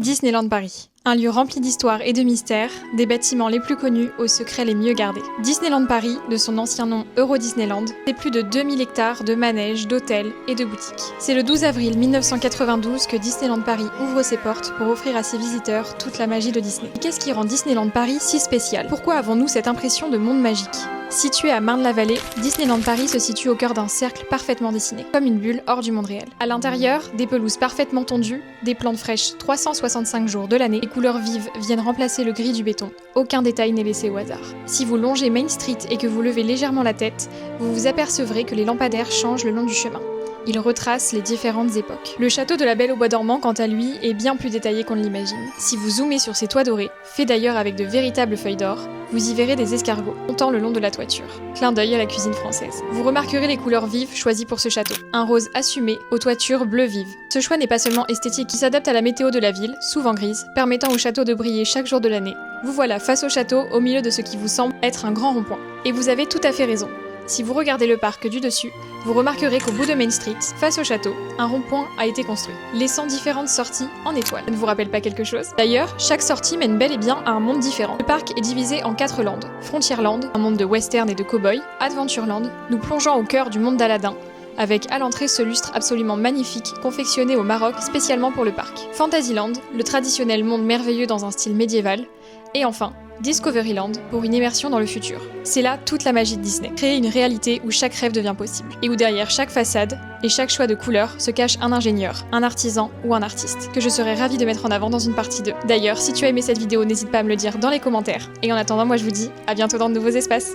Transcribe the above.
Disneyland Paris. Un lieu rempli d'histoire et de mystères, des bâtiments les plus connus aux secrets les mieux gardés. Disneyland Paris, de son ancien nom Euro Disneyland, c'est plus de 2000 hectares de manèges, d'hôtels et de boutiques. C'est le 12 avril 1992 que Disneyland Paris ouvre ses portes pour offrir à ses visiteurs toute la magie de Disney. Et qu'est-ce qui rend Disneyland Paris si spécial? Pourquoi avons-nous cette impression de monde magique? Situé à Marne-la-Vallée, Disneyland Paris se situe au cœur d'un cercle parfaitement dessiné, comme une bulle hors du monde réel. À l'intérieur, des pelouses parfaitement tondues, des plantes fraîches 365 jours de l'année, les couleurs vives viennent remplacer le gris du béton. Aucun détail n'est laissé au hasard. Si vous longez Main Street et que vous levez légèrement la tête, vous vous apercevrez que les lampadaires changent le long du chemin. Il retrace les différentes époques. Le château de la Belle au Bois dormant, quant à lui, est bien plus détaillé qu'on ne l'imagine. Si vous zoomez sur ses toits dorés, faits d'ailleurs avec de véritables feuilles d'or, vous y verrez des escargots, montant le long de la toiture. Clin d'œil à la cuisine française. Vous remarquerez les couleurs vives choisies pour ce château. Un rose assumé, aux toitures bleu vive. Ce choix n'est pas seulement esthétique, il s'adapte à la météo de la ville, souvent grise, permettant au château de briller chaque jour de l'année. Vous voilà face au château, au milieu de ce qui vous semble être un grand rond-point. Et vous avez tout à fait raison. Si vous regardez le parc du dessus, vous remarquerez qu'au bout de Main Street, face au château, un rond-point a été construit, laissant différentes sorties en étoiles. Ça ne vous rappelle pas quelque chose? D'ailleurs, chaque sortie mène bel et bien à un monde différent. Le parc est divisé en 4 landes. Frontierland, un monde de western et de cow-boy. Adventureland, nous plongeons au cœur du monde d'Aladin, avec à l'entrée ce lustre absolument magnifique, confectionné au Maroc spécialement pour le parc. Fantasyland, le traditionnel monde merveilleux dans un style médiéval. Et enfin, Discoveryland, pour une immersion dans le futur. C'est là toute la magie de Disney. Créer une réalité où chaque rêve devient possible. Et où derrière chaque façade et chaque choix de couleur se cache un ingénieur, un artisan ou un artiste, que je serais ravie de mettre en avant dans une partie 2. D'ailleurs, si tu as aimé cette vidéo, n'hésite pas à me le dire dans les commentaires. Et en attendant, moi je vous dis à bientôt dans de nouveaux espaces.